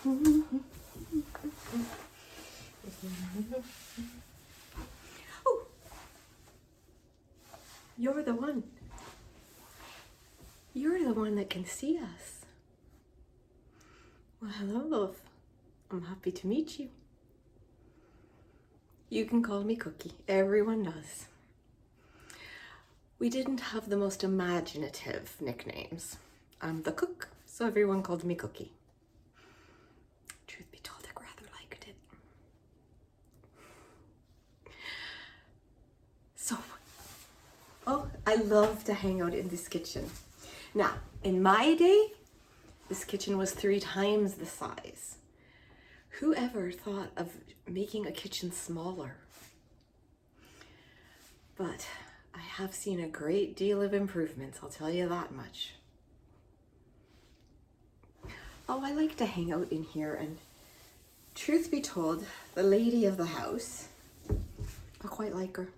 Oh, you're the one. You're the one that can see us. Well, hello, love. I'm happy to meet you. You can call me Cookie. Everyone does. We didn't have the most imaginative nicknames. I'm the cook, so everyone called me Cookie. Truth be told, I rather liked it. So, oh, I love to hang out in this kitchen. Now, in my day, this kitchen was 3 times the size. Whoever thought of making a kitchen smaller? But I have seen a great deal of improvements, I'll tell you that much. Oh, I like to hang out in here, and truth be told, the lady of the house, I quite like her.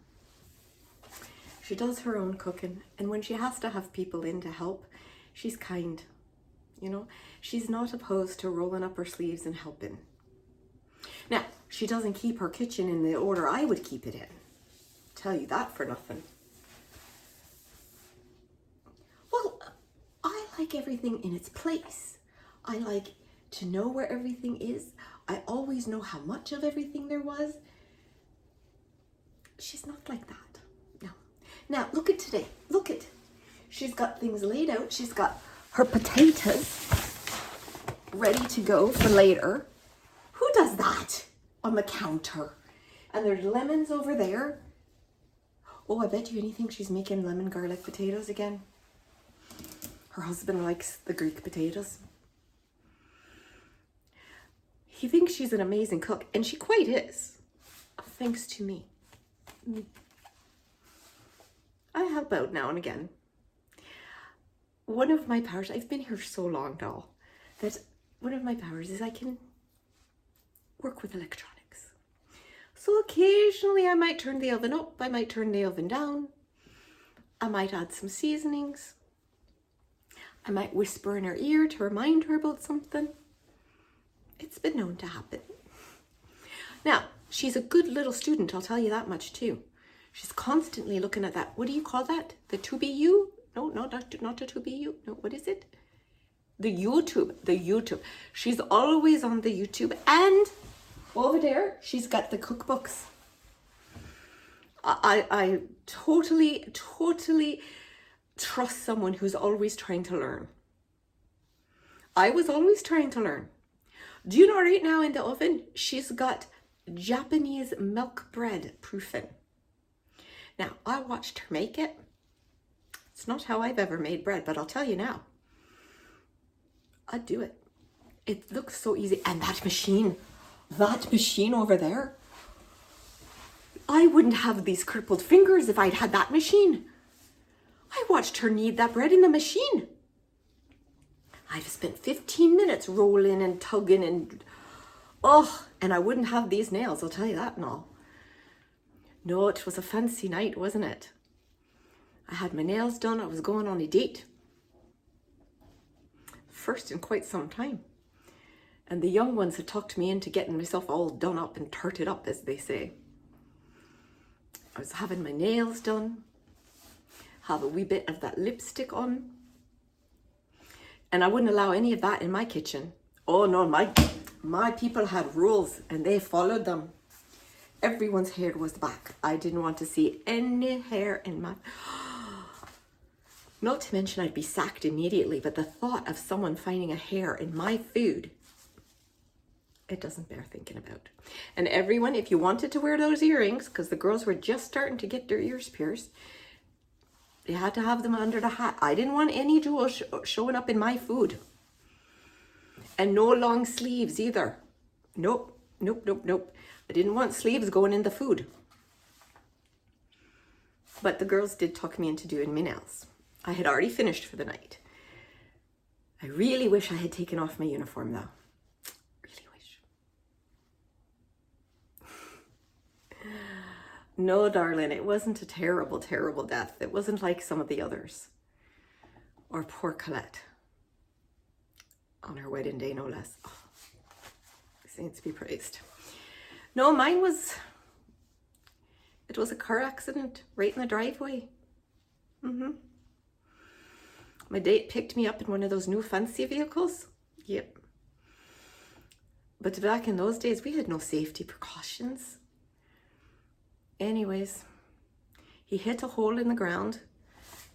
She does her own cooking, and when she has to have people in to help, she's kind, you know? She's not opposed to rolling up her sleeves and helping. Now, she doesn't keep her kitchen in the order I would keep it in. Tell you that for nothing. Well, I like everything in its place. I like to know where everything is. I always know how much of everything there was. She's not like that. No. Now, look at today. Look at. She's got things laid out. She's got her potatoes ready to go for later. Who does that on the counter? And there's lemons over there. Oh, I bet you anything she's making lemon garlic potatoes again. Her husband likes the Greek potatoes. He thinks she's an amazing cook, and she quite is, thanks to me. I help out now and again. One of my powers, I've been here so long, doll, that one of my powers is I can work with electronics. So occasionally I might turn the oven up, I might turn the oven down, I might add some seasonings, I might whisper in her ear to remind her about something. It's been known to happen. Now, she's a good little student, I'll tell you that much too. She's constantly looking at that, what do you call that? The 2BU? No, not the 2BU. No, what is it? The YouTube. She's always on the YouTube, and over there, she's got the cookbooks. I totally trust someone who's always trying to learn. I was always trying to learn. Do you know right now in the oven, she's got Japanese milk bread proofing. Now, I watched her make it. It's not how I've ever made bread, but I'll tell you now, I'd do it. It looks so easy. And that machine over there, I wouldn't have these crippled fingers if I'd had that machine. I watched her knead that bread in the machine. I'd have spent 15 minutes rolling and tugging and I wouldn't have these nails, I'll tell you that and all. No, it was a fancy night, wasn't it? I had my nails done, I was going on a date. First in quite some time. And the young ones had talked me into getting myself all done up and tarted up, as they say. I was having my nails done, have a wee bit of that lipstick on. And I wouldn't allow any of that in my kitchen. Oh no, my people had rules and they followed them. Everyone's hair was back. I didn't want to see any hair in my... Not to mention I'd be sacked immediately, but the thought of someone finding a hair in my food, it doesn't bear thinking about. And everyone, if you wanted to wear those earrings, because the girls were just starting to get their ears pierced, you had to have them under the hat. I didn't want any jewels showing up in my food. And no long sleeves either. Nope. I didn't want sleeves going in the food. But the girls did talk me into doing my nails. I had already finished for the night. I really wish I had taken off my uniform though. Really wish. No, darling, it wasn't a terrible, terrible death. It wasn't like some of the others. Or poor Colette. On her wedding day, no less. Oh. Saints be praised. No, mine was, it was a car accident right in the driveway. My date picked me up in one of those new fancy vehicles. Yep. But back in those days, we had no safety precautions. Anyways, he hit a hole in the ground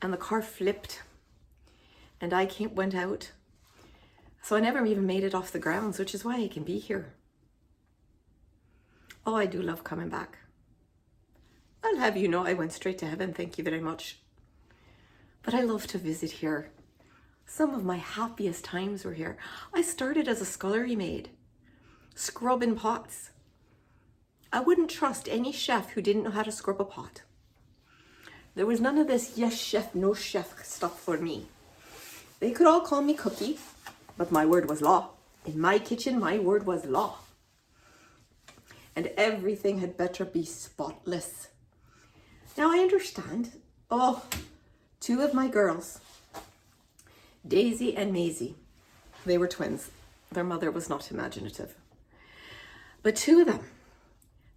and the car flipped and I went out. So I never even made it off the grounds, which is why I can be here. Oh, I do love coming back. I'll have you know I went straight to heaven, thank you very much. But I love to visit here. Some of my happiest times were here. I started as a scullery maid, scrubbing pots. I wouldn't trust any chef who didn't know how to scrub a pot. There was none of this yes chef, no chef stuff for me. They could all call me Cookie, but my word was law. In my kitchen, my word was law. And everything had better be spotless. Now I understand. Oh, two of my girls, Daisy and Maisie, they were twins. Their mother was not imaginative. But two of them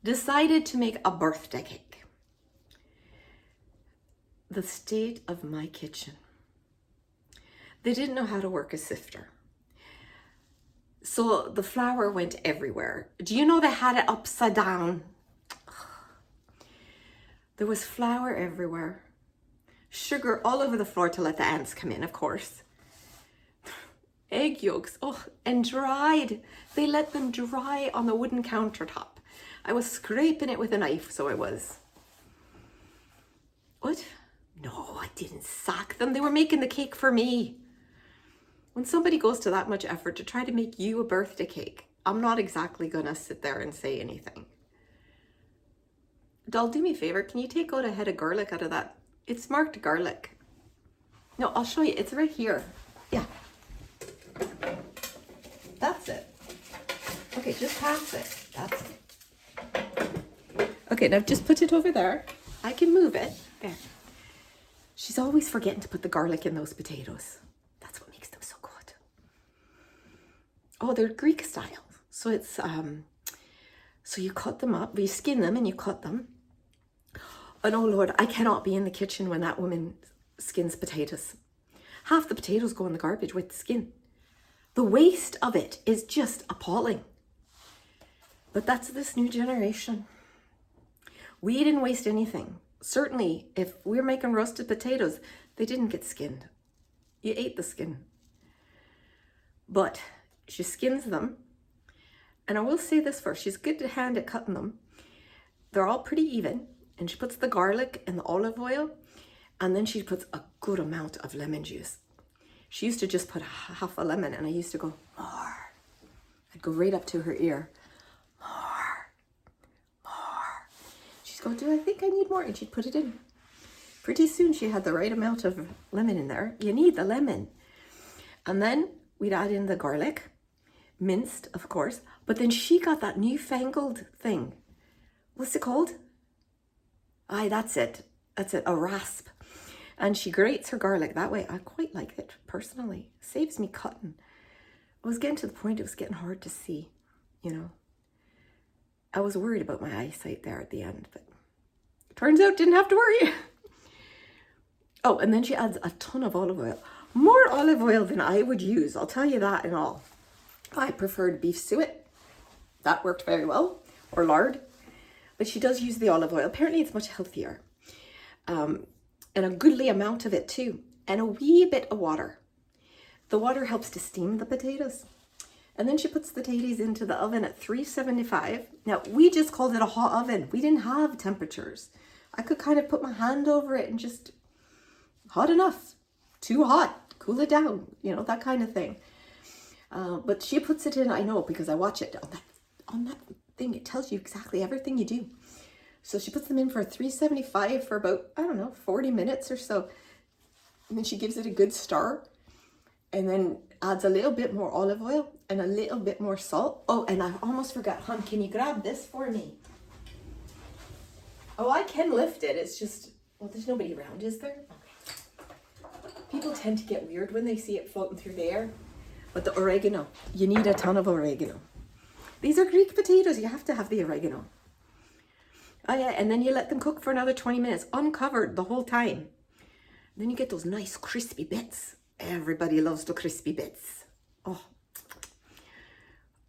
decided to make a birthday cake. The state of my kitchen. They didn't know how to work a sifter. So the flour went everywhere. Do you know they had it upside down? There was flour everywhere. Sugar all over the floor to let the ants come in, of course. Egg yolks, oh, and dried. They let them dry on the wooden countertop. I was scraping it with a knife, so I was. What? No, I didn't sack them. They were making the cake for me. When somebody goes to that much effort to try to make you a birthday cake, I'm not exactly gonna sit there and say anything. Doll, do me a favor. Can you take out a head of garlic out of that? It's marked garlic. No, I'll show you. It's right here. Yeah. That's it. Okay, just pass it. That's it. Okay, now just put it over there. I can move it. There. She's always forgetting to put the garlic in those potatoes. That's what makes them so good. Oh, they're Greek style. So it's, so you cut them up, you skin them and you cut them. And oh Lord, I cannot be in the kitchen when that woman skins potatoes. Half the potatoes go in the garbage with the skin. The waste of it is just appalling. But that's this new generation. We didn't waste anything. Certainly, if we're making roasted potatoes, they didn't get skinned. You ate the skin. But she skins them. And I will say this first, she's good to hand at cutting them. They're all pretty even. And she puts the garlic and the olive oil. And then she puts a good amount of lemon juice. She used to just put half a lemon and I used to go, more. I'd go right up to her ear. More. She'd go, do I think I need more? And she'd put it in. Pretty soon she had the right amount of lemon in there. You need the lemon. And then we'd add in the garlic, minced, of course. But then she got that newfangled thing. What's it called? Aye, that's it. That's it, a rasp. And she grates her garlic that way. I quite like it, personally. Saves me cutting. I was getting to the point it was getting hard to see, you know. I was worried about my eyesight there at the end, but turns out didn't have to worry. Oh, and then she adds a ton of olive oil. More olive oil than I would use, I'll tell you that and all. I preferred beef suet. That worked very well. Or lard. But she does use the olive oil. Apparently it's much healthier. And a goodly amount of it too. And a wee bit of water. The water helps to steam the potatoes. And then she puts the tatties into the oven at 375. Now, we just called it a hot oven. We didn't have temperatures. I could kind of put my hand over it and just, hot enough. Too hot. Cool it down. You know, that kind of thing. But she puts it in, I know, because I watch it on that thing. It tells you exactly everything you do. So she puts them in for 375 for about, I don't know, 40 minutes or so. And then she gives it a good stir. And then adds a little bit more olive oil and a little bit more salt. Oh, and I almost forgot, hon, can you grab this for me? Oh, I can lift it. It's just, well, there's nobody around, is there? Okay. People tend to get weird when they see it floating through the air. But the oregano, you need a ton of oregano. These are Greek potatoes. You have to have the oregano. Oh yeah, and then you let them cook for another 20 minutes, uncovered the whole time. Then you get those nice crispy bits. Everybody loves the crispy bits. Oh,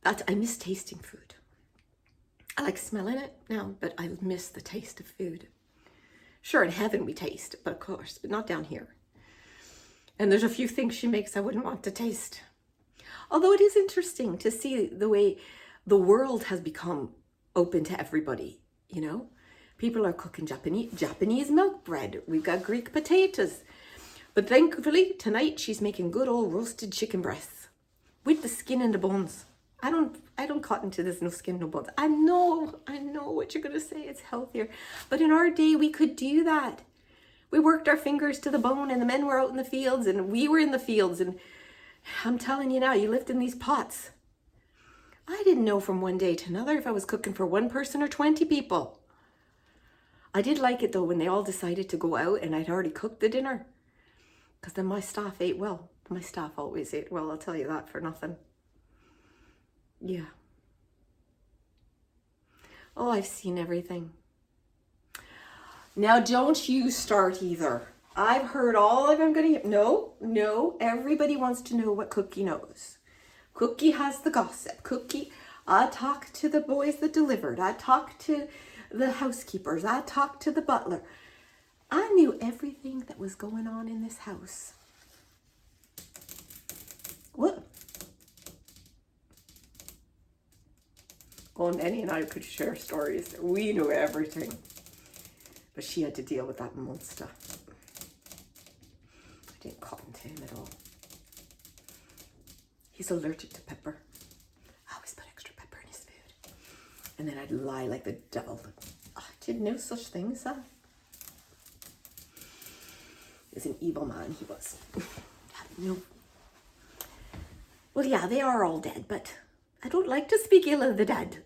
I miss tasting food. I like smelling it now, but I miss the taste of food. Sure, in heaven we taste, but of course, but not down here. And there's a few things she makes I wouldn't want to taste. Although it is interesting to see the way the world has become open to everybody, you know? People are cooking Japanese milk bread. We've got Greek potatoes. But thankfully, tonight she's making good old roasted chicken breasts with the skin and the bones. I don't cotton to this no skin, no bones. I know what you're going to say. It's healthier. But in our day, we could do that. We worked our fingers to the bone, and the men were out in the fields, and we were in the fields. And I'm telling you now, you lift in these pots. I didn't know from one day to another if I was cooking for one person or 20 people. I did like it, though, when they all decided to go out and I'd already cooked the dinner. Because then my staff ate well. My staff always ate well, I'll tell you that for nothing. Yeah. Oh, I've seen everything. Now, don't you start either. I've heard all of them going to... No. Everybody wants to know what Cookie knows. Cookie has the gossip. Cookie, I talked to the boys that delivered. I talked to the housekeepers. I talked to the butler. I knew everything that was going on in this house. What? Oh, Nanny and I could share stories. We knew everything. But she had to deal with that monster. I didn't cotton to him at all. He's allergic to pepper. I always put extra pepper in his food. And then I'd lie like the devil. Oh, I didn't know such things, huh? He was an evil man, he was. No. Well, yeah, they are all dead, but I don't like to speak ill of the dead.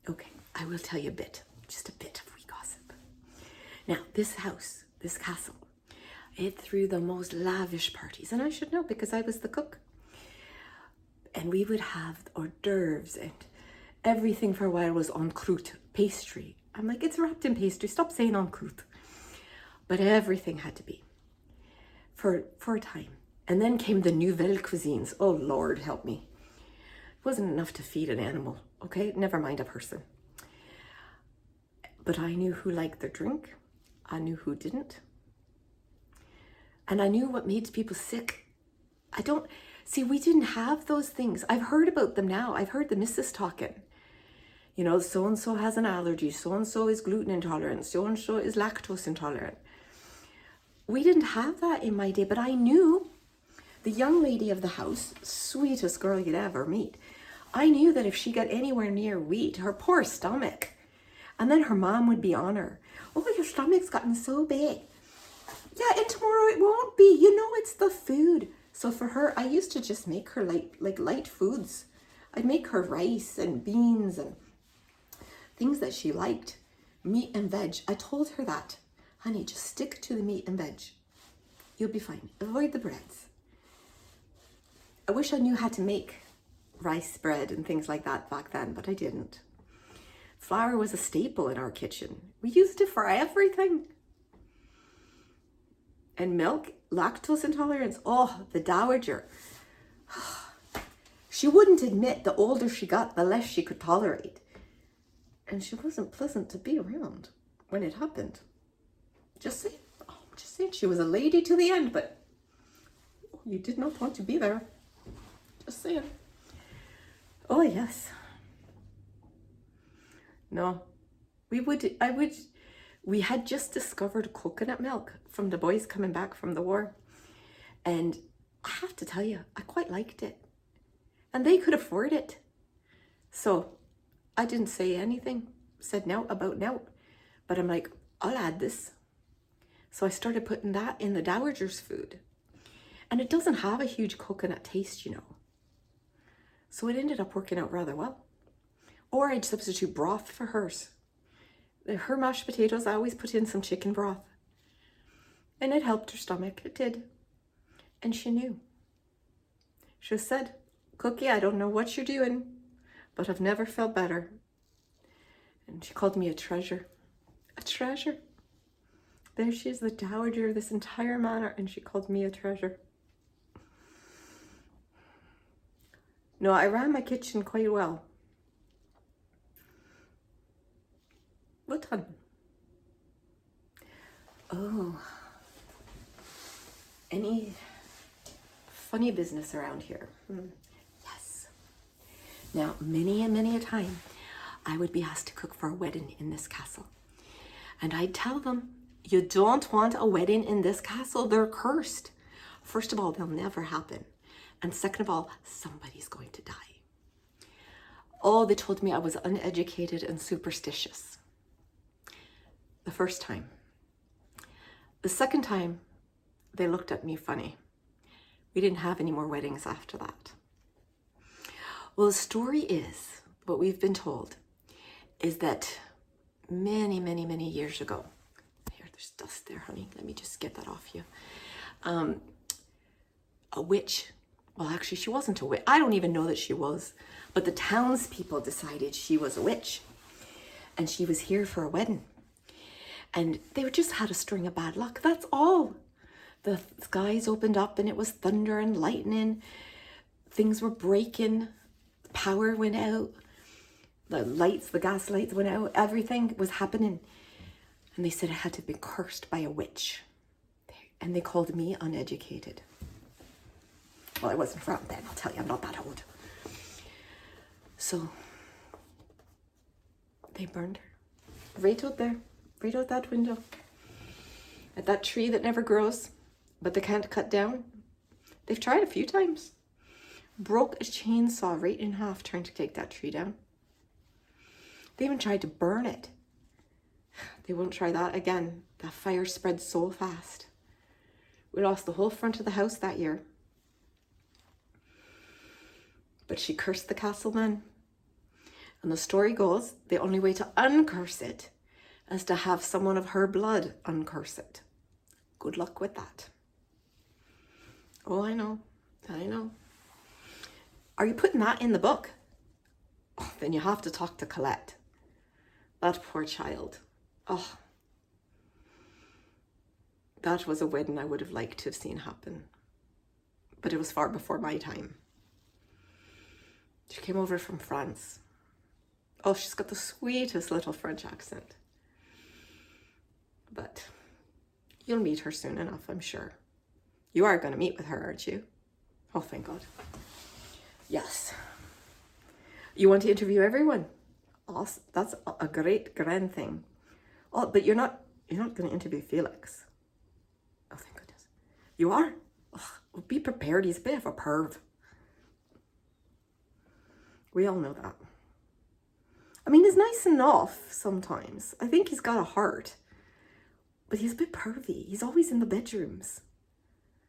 Okay, I will tell you a bit, just a bit of wee gossip. Now, this house, this castle, it threw the most lavish parties, and I should know because I was the cook. And we would have hors d'oeuvres, and everything for a while was en croûte, pastry. I'm like, it's wrapped in pastry, stop saying en croûte. But everything had to be for a time. And then came the nouvelle cuisines. Oh, Lord, help me. It wasn't enough to feed an animal, okay? Never mind a person. But I knew who liked their drink. I knew who didn't. And I knew what made people sick. We didn't have those things. I've heard about them now. I've heard the missus talking. You know, so-and-so has an allergy. So-and-so is gluten intolerant. So-and-so is lactose intolerant. We didn't have that in my day, but I knew the young lady of the house, sweetest girl you'd ever meet. I knew that if she got anywhere near wheat, her poor stomach, and then her mom would be on her. Oh, your stomach's gotten so big. Yeah, and tomorrow it won't be. You know, it's the food. So for her, I used to just make her light foods. I'd make her rice and beans and things that she liked. Meat and veg. I told her that. Honey, just stick to the meat and veg. You'll be fine. Avoid the breads. I wish I knew how to make rice bread and things like that back then, but I didn't. Flour was a staple in our kitchen. We used it for everything. And milk, lactose intolerance. Oh, the dowager. She wouldn't admit the older she got, the less she could tolerate. And she wasn't pleasant to be around when it happened. Just saying, she was a lady to the end, but you did not want to be there. Just saying. Oh, yes. No, we had just discovered coconut milk from the boys coming back from the war. And I have to tell you, I quite liked it. And they could afford it. So I didn't say anything, said no about no. But I'm like, I'll add this. So I started putting that in the dowager's food. And it doesn't have a huge coconut taste, you know. So it ended up working out rather well. Or I'd substitute broth for hers. Her mashed potatoes, I always put in some chicken broth. And it helped her stomach, it did. And she knew. She said, Cookie, I don't know what you're doing, but I've never felt better. And she called me a treasure. A treasure. There she is, the dowager of this entire manor, and she called me a treasure. No, I ran my kitchen quite well. What time? Oh. Any funny business around here? Yes. Now, many and many a time, I would be asked to cook for a wedding in this castle. And I'd tell them, you don't want a wedding in this castle. They're cursed. First of all, they'll never happen. And second of all, somebody's going to die. Oh, they told me I was uneducated and superstitious. The first time. The second time, they looked at me funny. We didn't have any more weddings after that. Well, the story is, what we've been told, is that many, many, many years ago, here, there's dust there, honey. Let me just get that off you. A witch, well, actually, she wasn't a witch. I don't even know that she was, but the townspeople decided she was a witch. And she was here for a wedding. And they just had a string of bad luck. That's all. The skies opened up and it was thunder and lightning. Things were breaking. Power went out. The lights, the gas lights went out. Everything was happening. And they said it had to be cursed by a witch. And they called me uneducated. Well, I wasn't from then, I'll tell you, I'm not that old. So, they burned her. Right out there. Right out that window. At that tree that never grows, but they can't cut down. They've tried a few times. Broke a chainsaw right in half trying to take that tree down. They even tried to burn it. They won't try that again. That fire spread so fast. We lost the whole front of the house that year. But she cursed the castle then. And the story goes, the only way to uncurse it is to have someone of her blood uncurse it. Good luck with that. Oh, I know. I know. Are you putting that in the book? Oh, then you have to talk to Colette. That poor child. Oh. That was a wedding I would have liked to have seen happen. But it was far before my time. She came over from France. Oh, she's got the sweetest little French accent. But you'll meet her soon enough, I'm sure. You are going to meet with her, aren't you? Oh, thank God. Yes. You want to interview everyone? Awesome. That's a great, grand thing. Oh, but you're not going to interview Felix. Oh, thank goodness. You are? Oh, well, be prepared. He's a bit of a perv. We all know that. I mean, he's nice enough sometimes. I think he's got a heart. But he's a bit pervy. He's always in the bedrooms.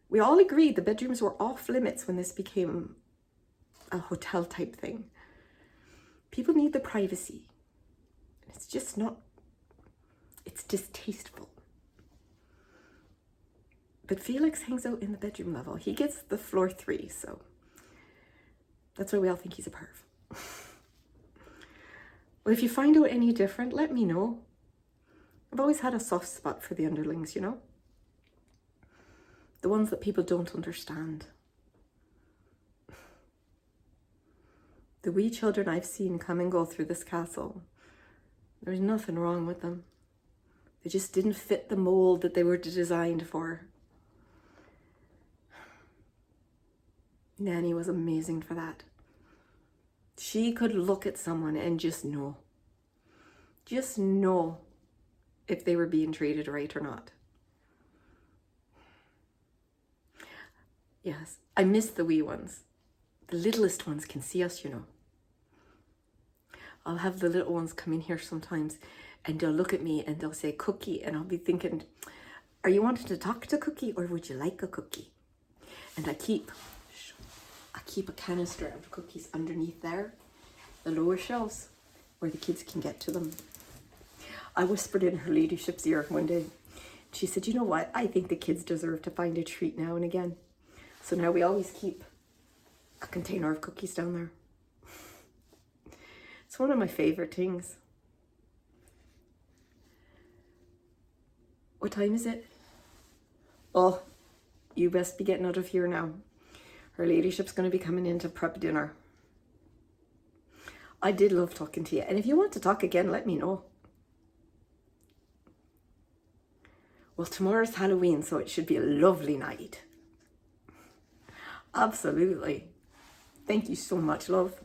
We all agreed the bedrooms were off limits when this became a hotel type thing. People need the privacy. It's just not, it's distasteful. But Felix hangs out in the bedroom level. He gets the floor 3, so that's why we all think he's a perv. Well, if you find out any different, let me know. I've always had a soft spot for the underlings, you know? The ones that people don't understand. The wee children I've seen come and go through this castle, there's nothing wrong with them. They just didn't fit the mold that they were designed for. Nanny was amazing for that. She could look at someone and just know if they were being treated right or not. Yes, I miss the wee ones. The littlest ones can see us, you know. I'll have the little ones come in here sometimes and they'll look at me and they'll say cookie, and I'll be thinking, are you wanting to talk to Cookie or would you like a cookie? And I keep a canister of cookies underneath there, the lower shelves, where the kids can get to them. I whispered in her ladyship's ear one day. She said, you know what? I think the kids deserve to find a treat now and again. So now we always keep a container of cookies down there. It's one of my favorite things. What time is it? Oh, you best be getting out of here now. Her ladyship's going to be coming in to prep dinner. I did love talking to you. And if you want to talk again, let me know. Well, tomorrow's Halloween, so it should be a lovely night. Absolutely. Thank you so much, love.